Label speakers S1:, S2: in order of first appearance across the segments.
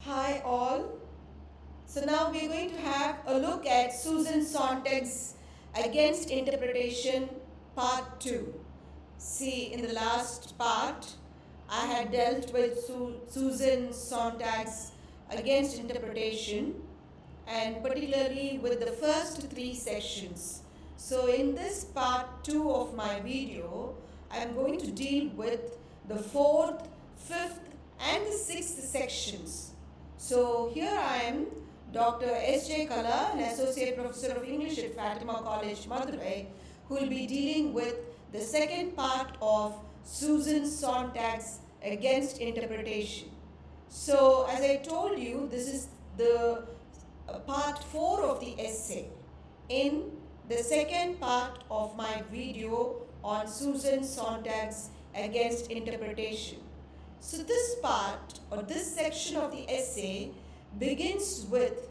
S1: Hi all. So now we're going to have a look at Susan Sontag's Against Interpretation Part 2. See, in the last part, I had dealt with Susan Sontag's Against Interpretation and particularly with the first three sections. So in this part 2 of my video, I am going to deal with the fourth, fifth and the sixth sections. So here I am, Dr. S.J. Kala, an Associate Professor of English at Fatima College, Madurai, who will be dealing with the second part of Susan Sontag's Against Interpretation. So as I told you, this is the part 4 of the essay in the second part of my video on Susan Sontag's Against Interpretation. So this part or this section of the essay begins with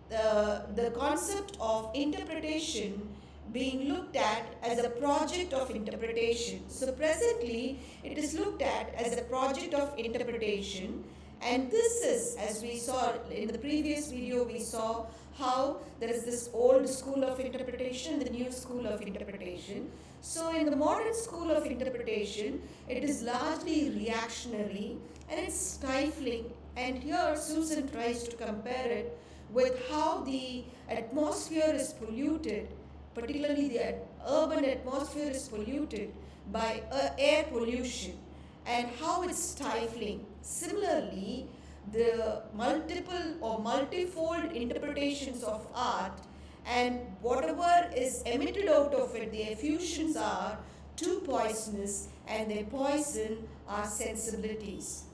S1: the concept of interpretation being looked at as a project of interpretation. So presently it is looked at as a project of interpretation, and this is, as we saw in the previous video, we saw how there is this old school of interpretation, the new school of interpretation. So in the modern school of interpretation, it is largely reactionary and it's stifling. And here Susan tries to compare it with how the atmosphere is polluted, particularly the urban atmosphere is polluted by air pollution and how it's stifling. Similarly, the multiple or multifold interpretations of art and whatever is emitted out of it, the effusions are too poisonous and they poison our sensibilities.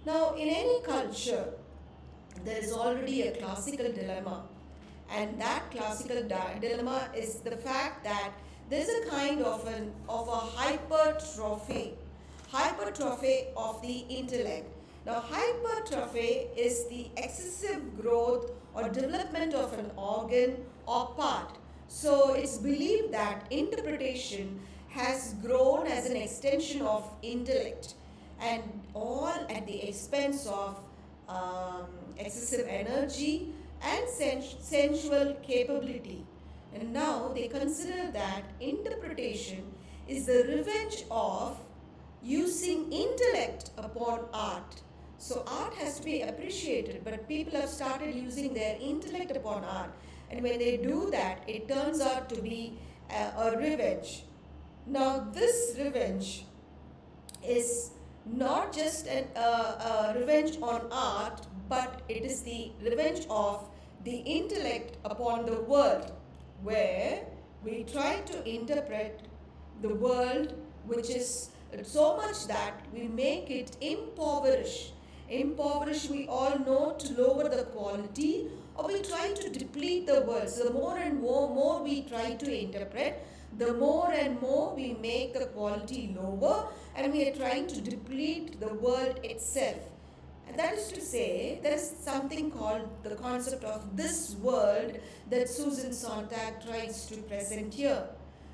S1: Now, in any culture, there is already a classical dilemma, and that classical dilemma is the fact that there is a kind of a hypertrophy of the intellect. Now, hypertrophy is the excessive growth or development of an organ or part. So it's believed that interpretation has grown as an extension of intellect, and all at the expense of excessive energy and sensual capability. And now they consider that interpretation is the revenge of using intellect upon art. So art has to be appreciated, but people have started using their intellect upon art. And when they do that, it turns out to be a revenge. Now this revenge is not just a revenge on art, but it is the revenge of the intellect upon the world, where we try to interpret the world, which is so much that we make it impoverish. Impoverish, we all know, to lower the quality, or we try to deplete the world. So the more and more we try to interpret, the more and more we make the quality lower, and we are trying to deplete the world itself. And that is to say, there is something called the concept of this world that Susan Sontag tries to present here.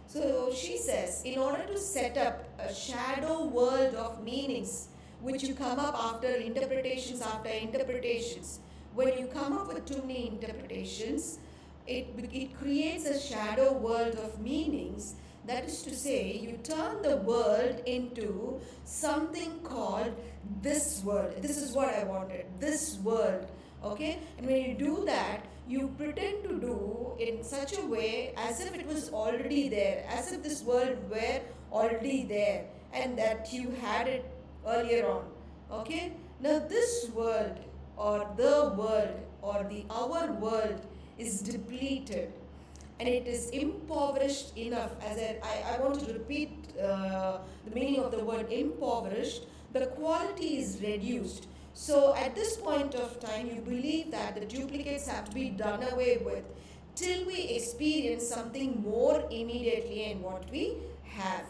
S1: So she says, in order to set up a shadow world of meanings, which you come up after interpretations, when you come up with too many interpretations, it creates a shadow world of meanings. That is to say, you turn the world into something called this world. This is what I wanted, this world. Okay? And when you do that, you pretend to do in such a way as if it was already there, as if this world were already there and that you had it earlier on. Okay? Now this world or the world or our world is depleted and it is impoverished enough. As I want to repeat the meaning of the word impoverished. The quality is reduced. So at this point of time, you believe that the duplicates have to be done away with till we experience something more immediately in what we have.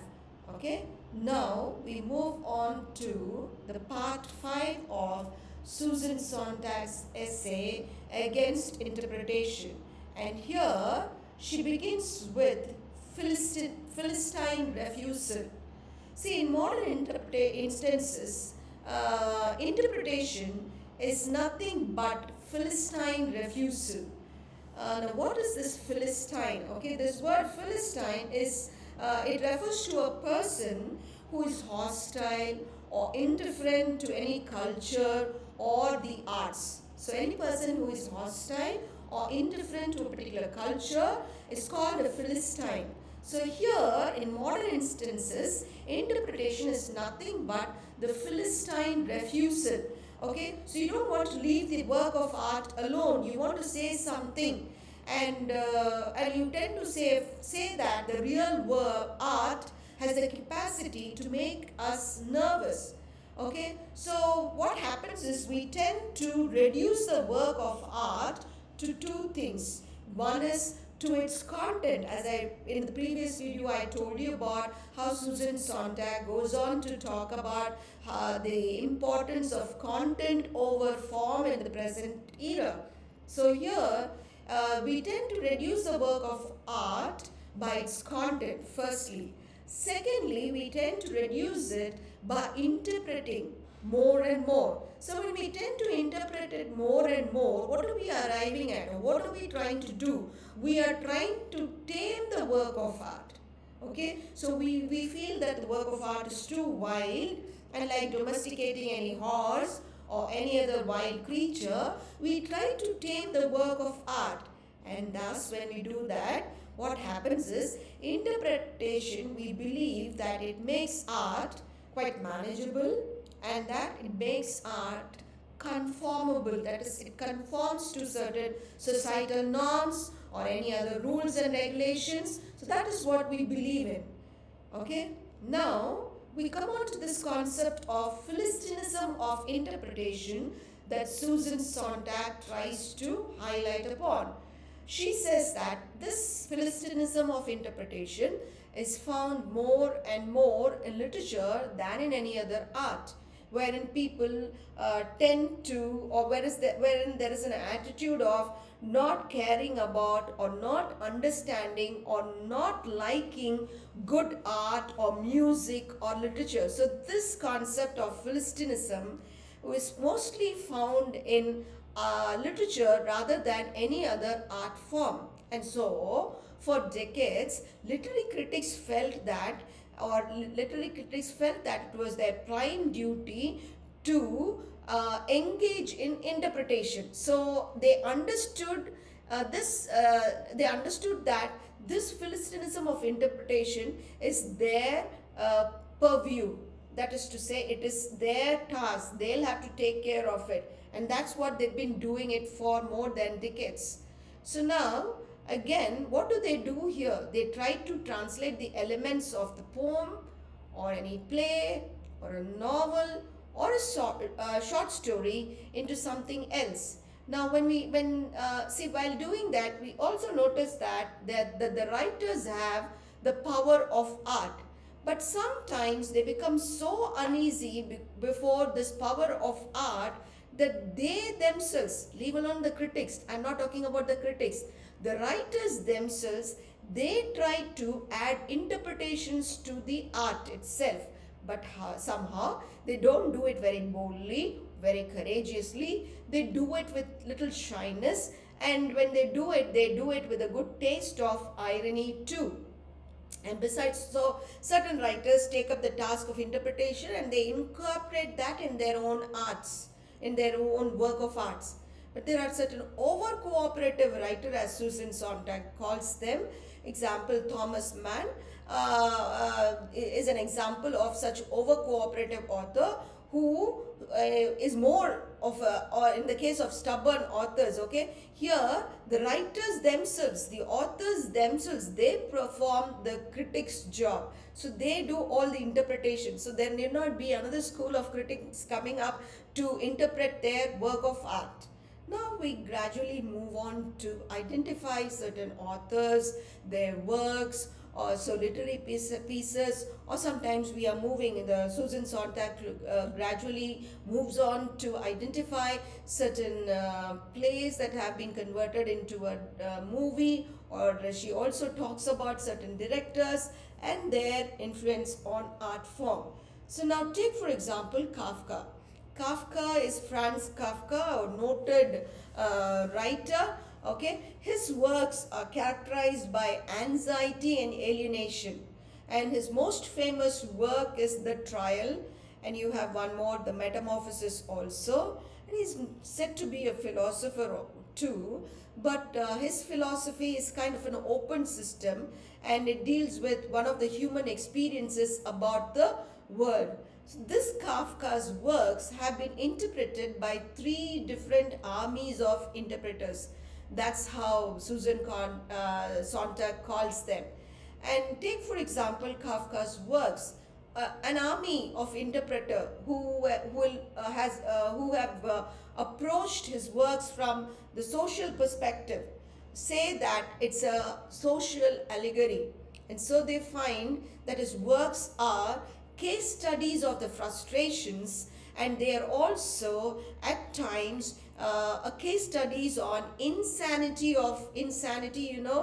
S1: Okay? Now we move on to the part 5 of Susan Sontag's essay Against Interpretation. And here she begins with Philistine refusal. See, in modern instances, interpretation is nothing but Philistine refusal. Now, what is this Philistine? Okay, this word Philistine is it refers to a person who is hostile or indifferent to any culture or the arts. So, any person who is hostile or indifferent to a particular culture is called a Philistine. So, here in modern instances, interpretation is nothing but the Philistine refusal. Okay, so you don't want to leave the work of art alone. You want to say something, and you tend to say that the real art has the capacity to make us nervous. Okay, so what happens is we tend to reduce the work of art to two things. One is to its content, as I in the previous video I told you about how Susan Sontag goes on to talk about the importance of content over form in the present era. So here we tend to reduce the work of art by its content, firstly. Secondly, we tend to reduce it by interpreting more and more. So when we tend to interpret it more and more, what are we arriving at? Or what are we trying to do? We are trying to tame the work of art. Okay, so we feel that the work of art is too wild, and like domesticating any horse or any other wild creature, we try to tame the work of art. And thus, when we do that, what happens is interpretation, we believe that it makes art quite manageable and that it makes art conformable, that is, it conforms to certain societal norms or any other rules and regulations. So that is what we believe in. Okay, now we come on to this concept of Philistinism of interpretation that Susan Sontag tries to highlight upon. She says that this Philistinism of interpretation is found more and more in literature than in any other art, wherein people tend to, or wherein there is an attitude of not caring about or not understanding or not liking good art or music or literature. So this concept of Philistinism is mostly found in literature rather than any other art form. And so for decades, literary critics felt that it was their prime duty to engage in interpretation. So they understood they understood that this Philistinism of interpretation is their purview. That is to say, it is their task. They'll have to take care of it. And that's what they've been doing it for more than decades. So now, again, what do they do here? They try to translate the elements of the poem or any play or a novel or a short story into something else. Now, while doing that, we also notice that the writers have the power of art. But sometimes they become so uneasy before this power of art that they themselves, leave alone the critics, I'm not talking about the critics, the writers themselves, they try to add interpretations to the art itself. But somehow they don't do it very boldly, very courageously. They do it with little shyness, and when they do it with a good taste of irony too. And besides, so certain writers take up the task of interpretation and they incorporate that in their own arts, in their own work of arts. But there are certain over-cooperative writers, as Susan Sontag calls them. Example, Thomas Mann is an example of such over-cooperative author who is more of a, or in the case of stubborn authors, okay, here the writers themselves, the authors themselves, they perform the critic's job. So they do all the interpretation. So there need not be another school of critics coming up to interpret their work of art. Now we gradually move on to identify certain authors, their works, or so literary pieces, or sometimes we are moving, the Susan Sontag gradually moves on to identify certain plays that have been converted into a movie, or she also talks about certain directors and their influence on art form. So now take for example Kafka. Kafka is Franz Kafka, a noted writer. Okay, his works are characterized by anxiety and alienation, and his most famous work is The Trial, and you have one more, The Metamorphosis, also. And he's said to be a philosopher too, but his philosophy is kind of an open system, and it deals with one of the human experiences about the world. So this Kafka's works have been interpreted by three different armies of interpreters. That's how Sontag calls them. And take, for example, Kafka's works. An army of interpreter who have approached his works from the social perspective say that it's a social allegory, and so they find that his works are case studies of the frustrations, and they are also at times a case studies on insanity,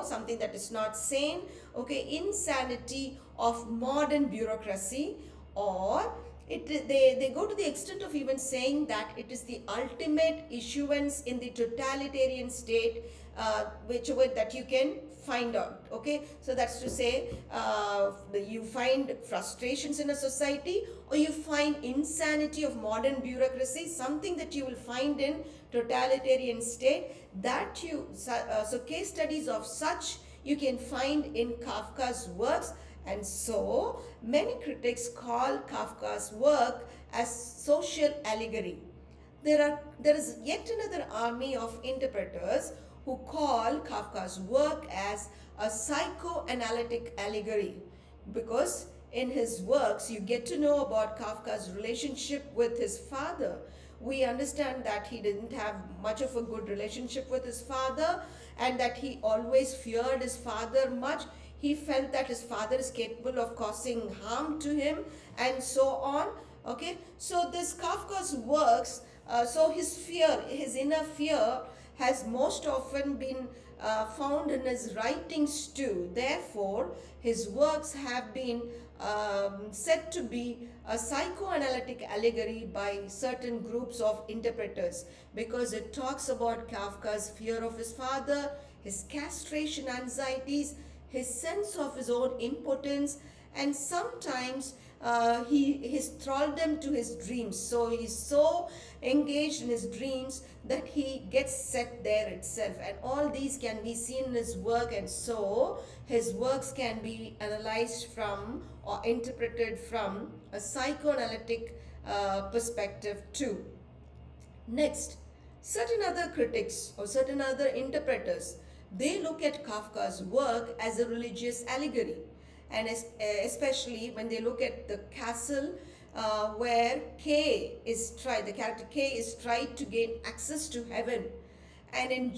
S1: something that is not sane. Okay, insanity of modern bureaucracy, or they go to the extent of even saying that it is the ultimate issuance in the totalitarian state, whichever that you can find out. Okay, so that's to say, you find frustrations in a society, or you find insanity of modern bureaucracy, something that you will find in totalitarian state, that so case studies of such you can find in Kafka's works. And so many critics call Kafka's work as social allegory. There is yet another army of interpreters who call Kafka's work as a psychoanalytic allegory, because in his works you get to know about Kafka's relationship with his father. We understand that he didn't have much of a good relationship with his father, and that he always feared his father much. He felt that his father is capable of causing harm to him, and so on. Okay, so this Kafka's works, so his inner fear has most often been found in his writings too. Therefore, his works have been said to be a psychoanalytic allegory by certain groups of interpreters, because it talks about Kafka's fear of his father, his castration anxieties, his sense of his own impotence, and sometimes his thraldom to his dreams. So he's so engaged in his dreams that he gets set there itself, and all these can be seen in his work, and so his works can be analyzed from or interpreted from a psychoanalytic perspective too. Next, certain other critics or certain other interpreters, they look at Kafka's work as a religious allegory, and especially when they look at the castle where the character K is tried to gain access to heaven. And in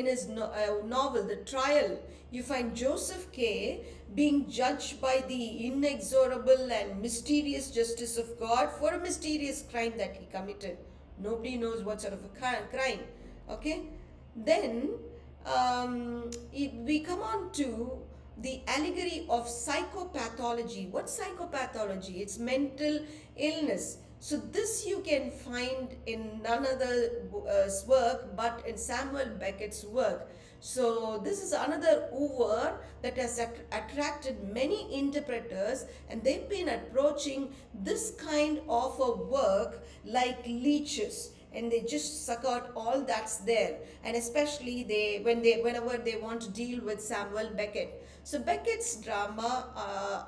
S1: his novel The Trial, you find Joseph K being judged by the inexorable and mysterious justice of God for a mysterious crime that he committed. Nobody knows what sort of a crime. Okay, then we come on to the allegory of psychopathology. What's psychopathology? It's mental illness. So this you can find in none other's work but in Samuel Beckett's work. So this is another oeuvre that has attracted many interpreters, and they've been approaching this kind of a work like leeches, and they just suck out all that's there. And especially whenever they want to deal with Samuel Beckett. So Beckett's drama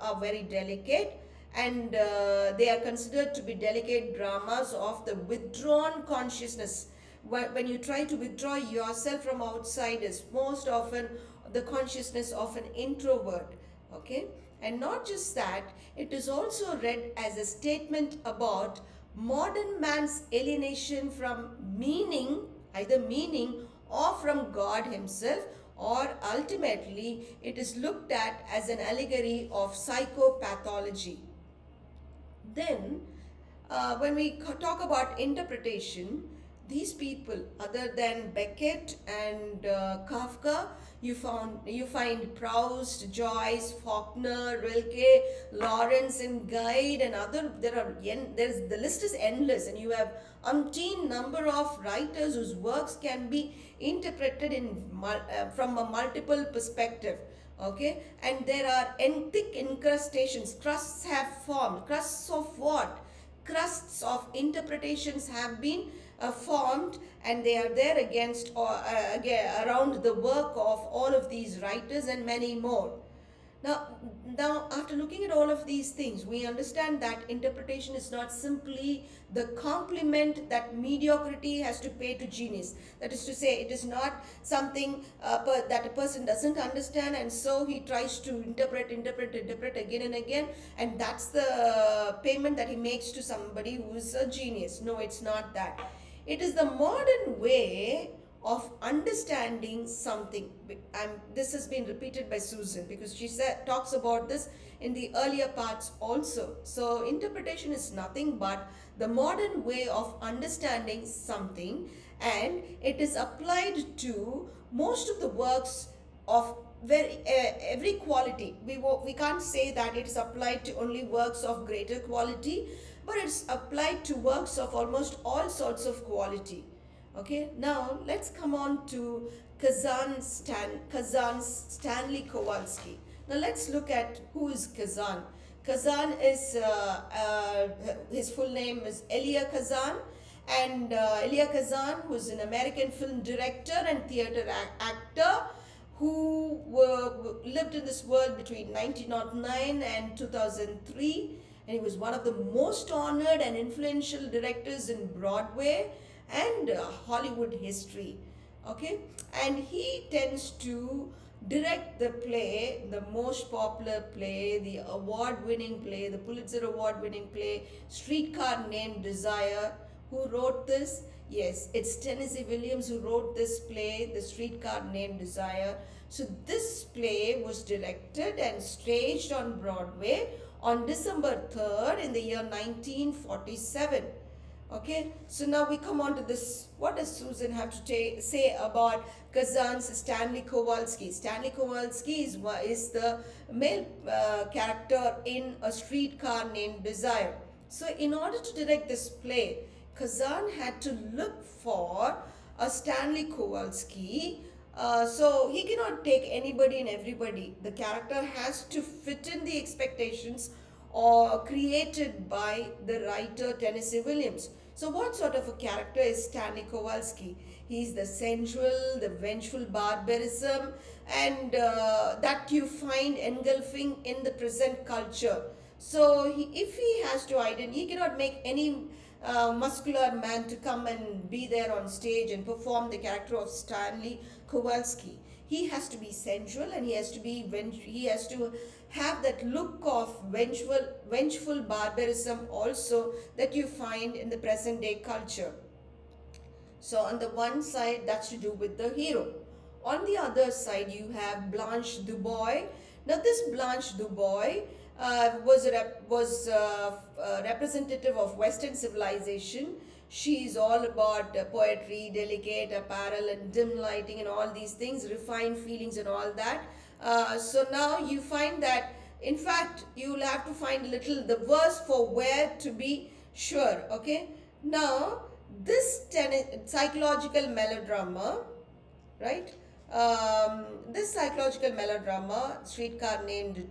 S1: are very delicate, and they are considered to be delicate dramas of the withdrawn consciousness. When you try to withdraw yourself from outsiders, most often the consciousness of an introvert. Okay, and not just that, it is also read as a statement about modern man's alienation from meaning, either meaning or from God himself, or ultimately it is looked at as an allegory of psychopathology. Then when we talk about interpretation, these people, other than Beckett and Kafka, you find Proust, Joyce, Faulkner, Rilke, Lawrence, and Guide, and other. There's the list is endless, and you have umpteen number of writers whose works can be interpreted from a multiple perspective. Okay, and there are thick incrustations. Crusts have formed. Crusts of what? Crusts of interpretations have been formed, and they are there against or around the work of all of these writers and many more. Now, after looking at all of these things, we understand that interpretation is not simply the compliment that mediocrity has to pay to genius. That is to say, it is not something that a person doesn't understand, and so he tries to interpret again and again, and that's the payment that he makes to somebody who is a genius. No, it's not that. It is the modern way of understanding something. This has been repeated by Susan because she talks about this in the earlier parts also. So interpretation is nothing but the modern way of understanding something, and it is applied to most of the works of every quality. We can't say that it's applied to only works of greater quality, but it's applied to works of almost all sorts of quality. Okay, now let's come on to Kazan's Stanley Kowalski. Now let's look at who is Kazan. Kazan is, his full name is Elia Kazan, and Elia Kazan, who is an American film director and theater actor who lived in this world between 1909 and 2003, and he was one of the most honored and influential directors in Broadway and Hollywood history. Okay, and he tends to direct the play, the most popular play, the award-winning play, the Pulitzer Award-winning play, Streetcar Named Desire. Who wrote this? Yes, it's Tennessee Williams who wrote this play, The Streetcar Named Desire. So this play was directed and staged on Broadway on December 3rd in the year 1947. Okay, so now we come on to this. What does Susan have to say about Kazan's Stanley Kowalski? Stanley Kowalski is the male character in A Streetcar Named Desire. So in order to direct this play, Kazan had to look for a Stanley Kowalski. So he cannot take anybody and everybody. The character has to fit in the expectations or created by the writer Tennessee Williams. So what sort of a character is Stanley Kowalski? He's the sensual, the vengeful barbarism, and that you find engulfing in the present culture. So if he has to identify, he cannot make any muscular man to come and be there on stage and perform the character of Stanley Kowalski. He has to be sensual, and he has to have that look of vengeful barbarism also that you find in the present day culture. So on the one side, that's to do with the hero. On the other side, you have Blanche Dubois. Now this Blanche Dubois was representative of Western civilization. She is all about poetry, delicate apparel, and dim lighting, and all these things, refined feelings, and all that. So now you find that, in fact, you will have to find the verse for where to be sure. Okay. Now this psychological melodrama, right? This psychological melodrama, Streetcar Named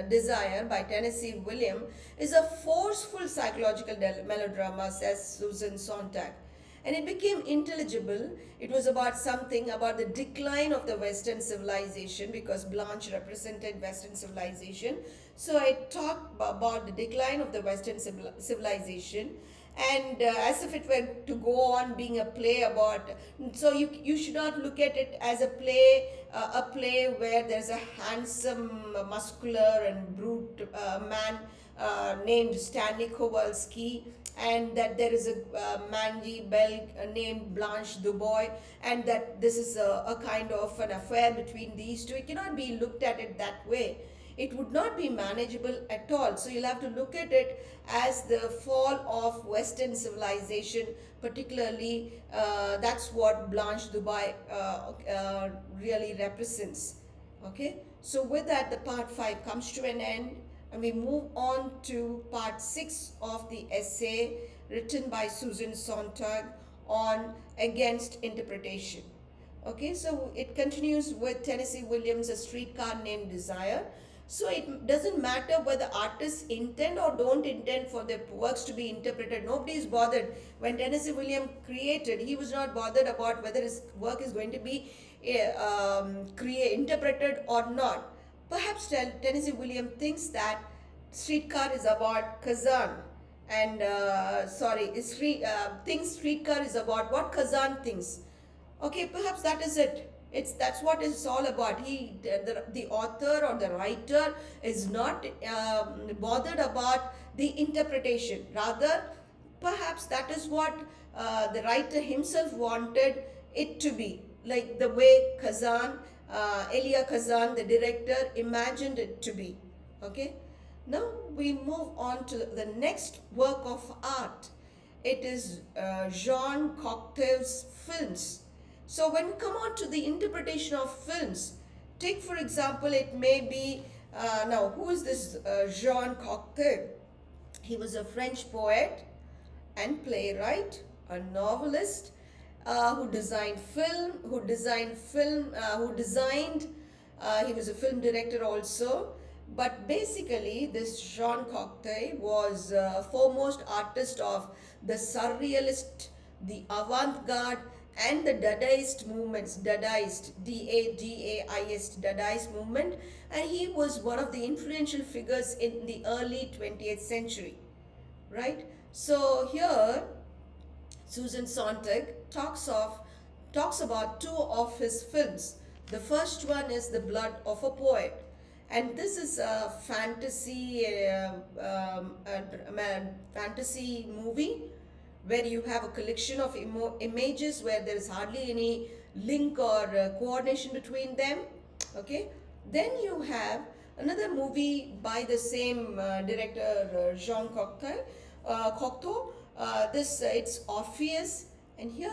S1: Desire by Tennessee Williams, is a forceful psychological melodrama, says Susan Sontag. And it became intelligible. It was about the decline of the Western civilization, because Blanche represented Western civilization. So I talked about the decline of the Western civilization, and as if it were to go on being a play about. So you should not look at it as a play where there's a handsome, muscular, and brute man named Stanley Kowalski, and that there is a mangy belle named Blanche Dubois, and that this is a kind of an affair between these two. It cannot be looked at it that way. it would not be manageable at all. So you'll have to look at it as the fall of Western civilization, particularly that's what Blanche Dubai really represents. Okay, so with that, the part 5 comes to an end, and we move on to part 6 of the essay written by Susan Sontag on against interpretation. Okay, so it continues with Tennessee Williams' A Streetcar Named Desire. So it doesn't matter whether artists intend or don't intend for their works to be interpreted. Nobody is bothered. When Tennessee Williams created, he was not bothered about whether his work is going to be interpreted or not. Perhaps Tennessee Williams thinks that Streetcar is about Kazan, and thinks Streetcar is about what Kazan thinks. Okay, perhaps that is it. That's what it's all about. The author or the writer is not bothered about the interpretation. Rather, perhaps that is what the writer himself wanted it to be, like the way Elia Kazan, the director, imagined it to be. Okay. Now we move on to the next work of art. It is Jean Cocteau's films. So when we come on to the interpretation of films, take for example, it may be, now who is this Jean Cocteau? He was a French poet and playwright, a novelist, who designed film, he was a film director also. But basically, this Jean Cocteau was foremost artist of the surrealist, the avant-garde, and the Dadaist movements, Dadaist movement, and he was one of the influential figures in the early 20th century, right? So here, Susan Sontag talks about two of his films. The first one is The Blood of a Poet, and this is a fantasy movie where you have a collection of images where there is hardly any link or coordination between them. Okay, then you have another movie by the same director, Jean Cocteau. It's Orpheus, and here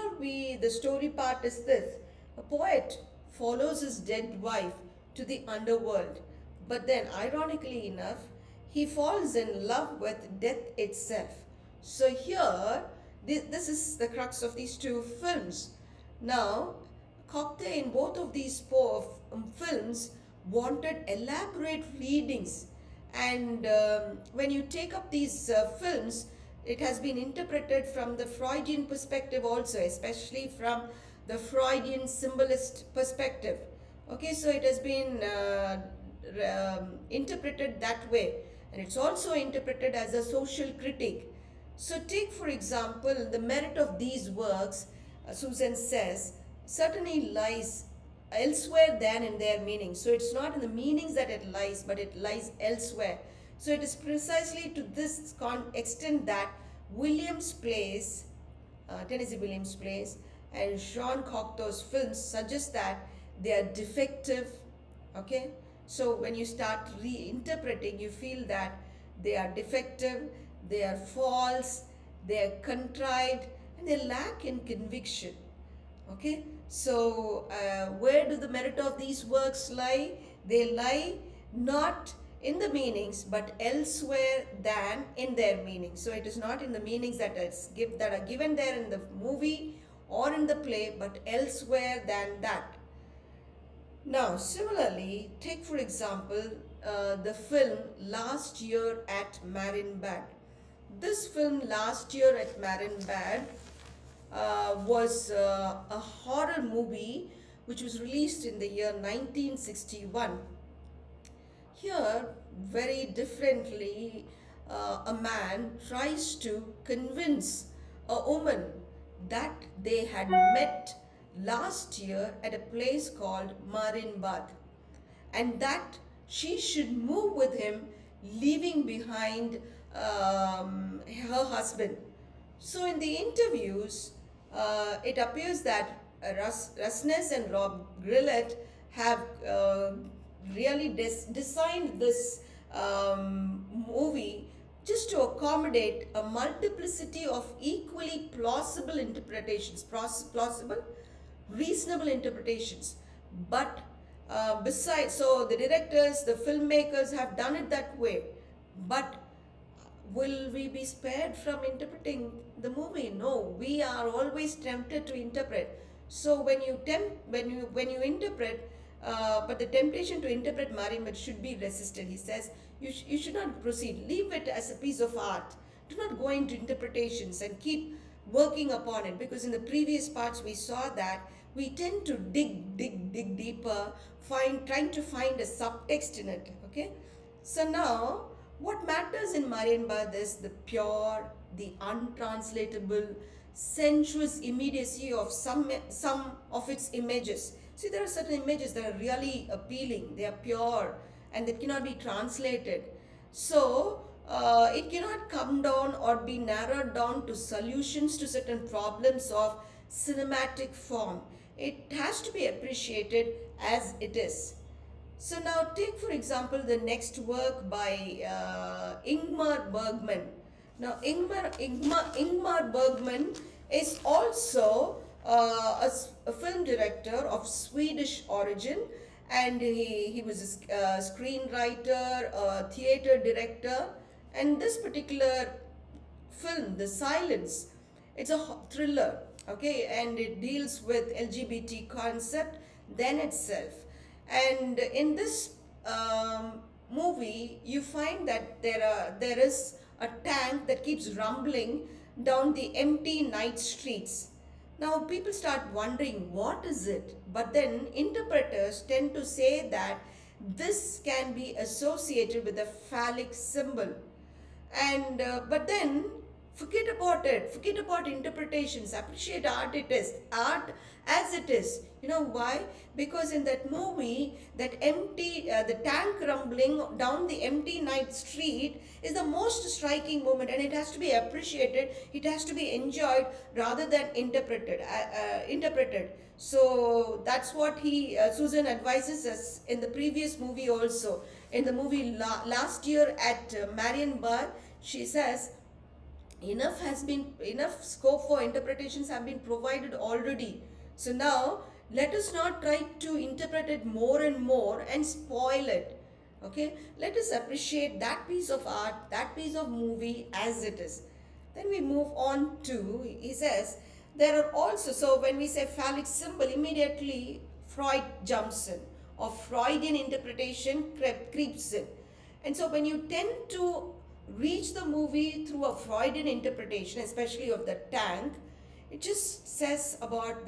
S1: the story part is this: a poet follows his dead wife to the underworld, but then, ironically enough, he falls in love with death itself. So here, this is the crux of these two films. Now, Cocteau in both of these films wanted elaborate readings, and when you take up these films, it has been interpreted from the Freudian perspective also, especially from the Freudian symbolist perspective. Okay, so it has been interpreted that way, and it's also interpreted as a social critique. So take for example the merit of these works, Susan says, certainly lies elsewhere than in their meaning. So it's not in the meanings that it lies, but it lies elsewhere. So it is precisely to this extent that Tennessee Williams' plays and Jean Cocteau's films suggest that they are defective. Okay, so when you start reinterpreting, you feel that they are defective, they are false, they are contrived, and they lack in conviction. Okay, so where do the merit of these works lie? They lie not in the meanings but elsewhere than in their meanings. So it is not in the meanings that are given there in the movie or in the play, but elsewhere than that. Now, similarly, take for example the film Last Year at Marienbad. This film, Last Year at Marienbad, was a horror movie which was released in the year 1961. Here, very differently, a man tries to convince a woman that they had met last year at a place called Marienbad, and that she should move with him, leaving behind her husband. So in the interviews, it appears that Rusness and Rob Grillet have really designed this movie just to accommodate a multiplicity of equally plausible interpretations, plausible, reasonable interpretations. But besides, so the directors, the filmmakers have done it that way. But will we be spared from interpreting the movie? No, we are always tempted to interpret. So when you interpret, but the temptation to interpret Mariamad should be resisted. He says you should not proceed. Leave it as a piece of art. Do not go into interpretations and keep working upon it, because in the previous parts we saw that we tend to dig deeper, trying to find a subtext in it. Okay, so now what matters in Marienbad is the pure, the untranslatable, sensuous immediacy of some of its images. See, there are certain images that are really appealing, they are pure, and that cannot be translated. So, it cannot come down or be narrowed down to solutions to certain problems of cinematic form. It has to be appreciated as it is. So now take for example the next work by Ingmar Bergman. Now Ingmar Bergman is also a film director of Swedish origin, and he was a screenwriter, a theater director, and this particular film, The Silence, it's a thriller, okay, and it deals with LGBT concept then itself. And in this movie, you find that there is a tank that keeps rumbling down the empty night streets. Now people start wondering what is it, but then interpreters tend to say that this can be associated with a phallic symbol. And but then forget about it, forget about interpretations, appreciate art as it is. You know why? Because in that movie, that empty the tank rumbling down the empty night street is the most striking moment, and it has to be appreciated, it has to be enjoyed rather than interpreted. So that's what he Susan advises us in the previous movie also. In the movie last year at Marienbad, she says enough scope for interpretations have been provided already. So now let us not try to interpret it more and more and spoil it. Okay, let us appreciate that piece of art, that piece of movie as it is. Then we move on to, he says, there are also, so when we say phallic symbol, immediately Freud jumps in, or Freudian interpretation creeps in. And so when you tend to reach the movie through a Freudian interpretation, especially of the tank, it just says about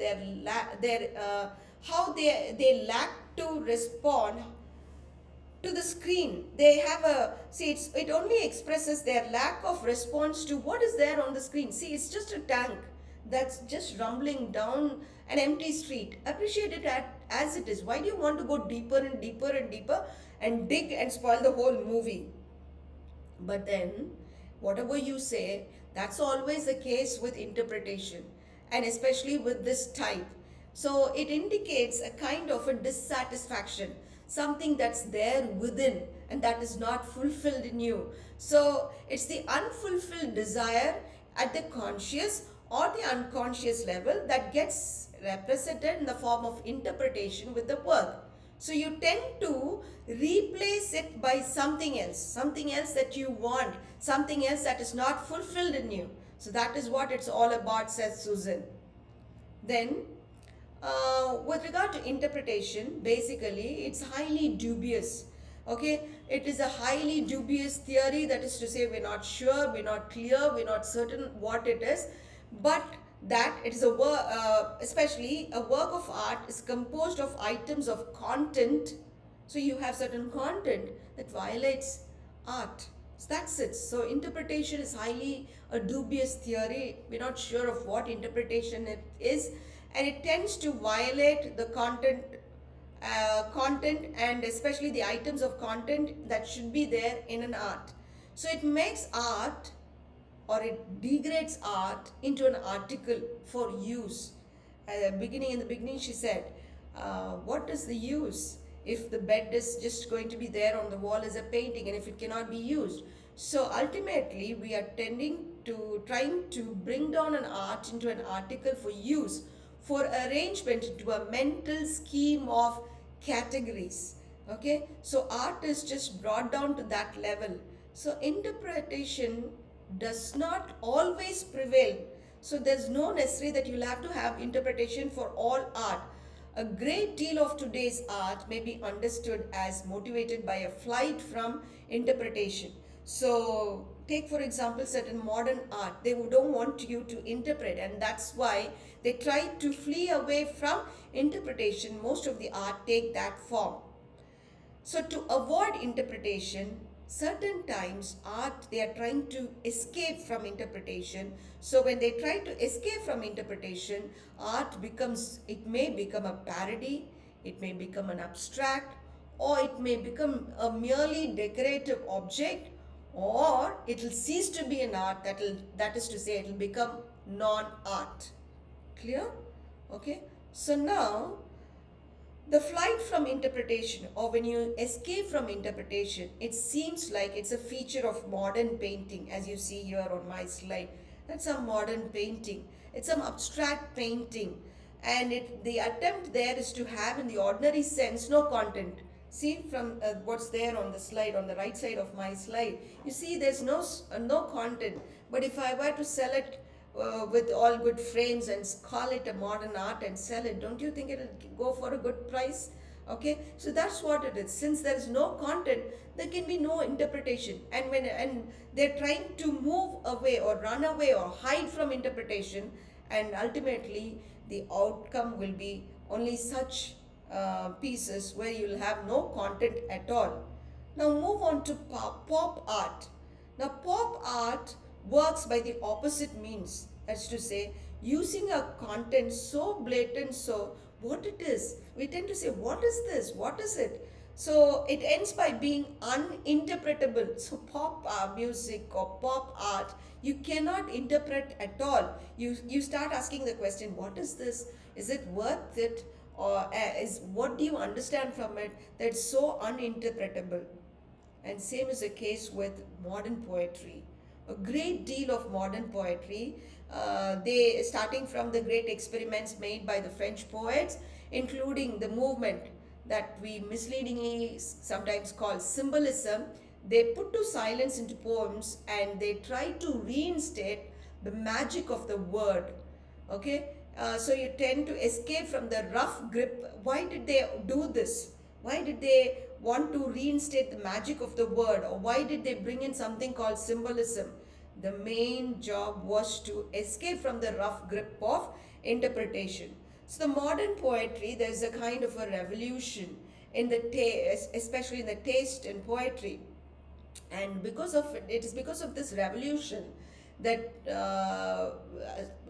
S1: how they lack to respond to the screen. They have it only expresses their lack of response to what is there on the screen. See, it's just a tank that's just rumbling down an empty street. Appreciate it as it is. Why do you want to go deeper and deeper and deeper and dig and spoil the whole movie? But then, whatever you say, that's always the case with interpretation, and especially with this type. So it indicates a kind of a dissatisfaction, something that's there within and that is not fulfilled in you. So it's the unfulfilled desire at the conscious or the unconscious level that gets represented in the form of interpretation with the work. So you tend to replace it by something else that you want, something else that is not fulfilled in you. So that is what it's all about, says Susan. Then, with regard to interpretation, basically it's highly dubious. Okay, it is a highly dubious theory. That is to say, we're not sure, we're not clear, we're not certain what it is, but that it is a work, especially a work of art is composed of items of content. So you have certain content that violates art. So that's it. So interpretation is highly a dubious theory. We're not sure of what interpretation it is, and it tends to violate the content and especially the items of content that should be there in an art. So it makes art, or it degrades art into an article for use. In the beginning she said, what is the use? if the bed is just going to be there on the wall as a painting and if it cannot be used. So ultimately, we are trying to bring down an art into an article for use, for arrangement into a mental scheme of categories. Okay, so art is just brought down to that level. So interpretation does not always prevail. So there's no necessary that you'll have to have interpretation for all art. A great deal of today's art may be understood as motivated by a flight from interpretation. So, take for example certain modern art, they don't want you to interpret, and that's why they try to flee away from interpretation. Most of the art take that form. So to avoid interpretation, certain times art, they are trying to escape from interpretation. So when they try to escape from interpretation, art becomes, it may become a parody, it may become an abstract, or it may become a merely decorative object, or it will cease to be an art, that is to say it will become non-art. Clear? Okay. So now the flight from interpretation, or when you escape from interpretation, it seems like it's a feature of modern painting, as you see here on my slide. That's a modern painting. It's some abstract painting, and the attempt there is to have, in the ordinary sense, no content. See from what's there on the slide, on the right side of my slide. You see, there's no content. But if I were to sell it with all good frames and call it a modern art and sell it, don't you think it'll go for a good price? Okay, so that's what it is. Since there is no content, there can be no interpretation, and they're trying to move away or run away or hide from interpretation, and ultimately the outcome will be only such pieces where you'll have no content at all. Now move on to pop art. Now pop art works by the opposite means, as to say, using a content so blatant, so what it is, we tend to say, what is this, what is it? So it ends by being uninterpretable. So pop music or pop art, you cannot interpret at all. You start asking the question, what is this, is it worth it, or is what do you understand from it, that's so uninterpretable. And same is the case with modern poetry. A great deal of modern poetry, they starting from the great experiments made by the French poets, including the movement that we misleadingly sometimes call symbolism. They put to silence into poems and they try to reinstate the magic of the word. Okay, so you tend to escape from the rough grip. Why did they do this? Why did they want to reinstate the magic of the word, or why did they bring in something called symbolism? The main job was to escape from the rough grip of interpretation. So the modern poetry, there's a kind of a revolution in the taste, especially in the taste in poetry. And because of it is because of this revolution that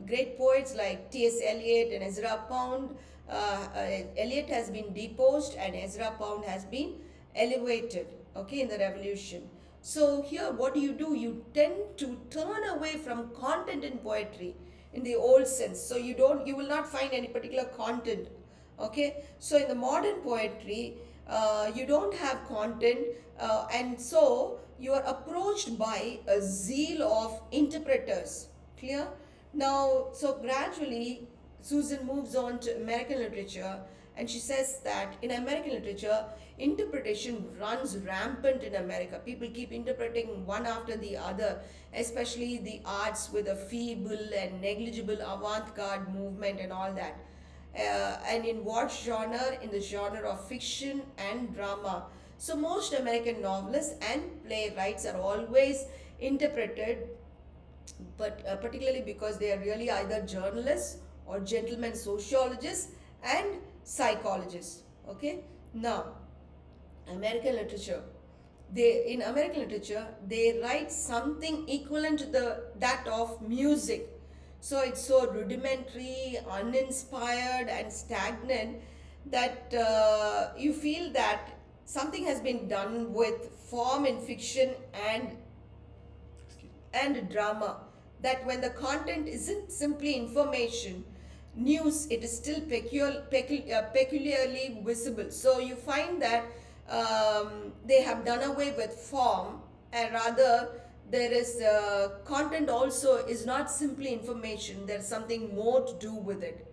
S1: great poets like T.S. Eliot and Ezra Pound, Eliot has been deposed and Ezra Pound has been elevated, okay, in the revolution. So here what do? You tend to turn away from content in poetry in the old sense. So you will not find any particular content. Okay, so in the modern poetry, you don't have content, and so you are approached by a zeal of interpreters. Clear? Now, so gradually, Susan moves on to American literature, and she says that in American literature, interpretation runs rampant in America. People keep interpreting one after the other, especially the arts with a feeble and negligible avant-garde movement and all that. And in what genre? In the genre of fiction and drama. So most American novelists and playwrights are always interpreted, but particularly because they are really either journalists or gentlemen sociologists and psychologists. Okay, now American literature, in American literature they write something equivalent to that of music. So it's so rudimentary, uninspired and stagnant that you feel that something has been done with form in fiction and drama, that when the content isn't simply information, news, it is still peculiarly visible. So you find that they have done away with form, and rather there is content also is not simply information, there's something more to do with it.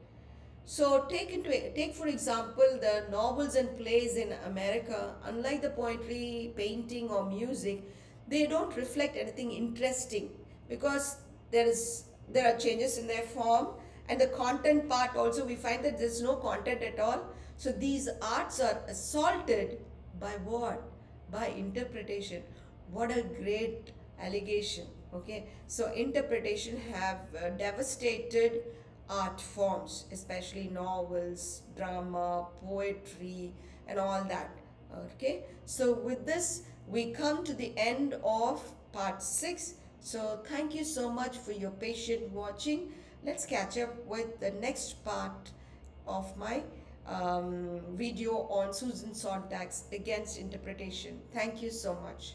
S1: So take for example the novels and plays in America. Unlike the poetry, painting, or music, they don't reflect anything interesting because there are changes in their form, and the content part also we find that there's no content at all. So these arts are assaulted by what? By interpretation. What a great allegation. Okay, so interpretation have devastated art forms, especially novels, drama, poetry, and all that. Okay, so with this, we come to the end of part 6. So, thank you so much for your patient watching. Let's catch up with the next part of my video on Susan Sontag's Against Interpretation. Thank you so much.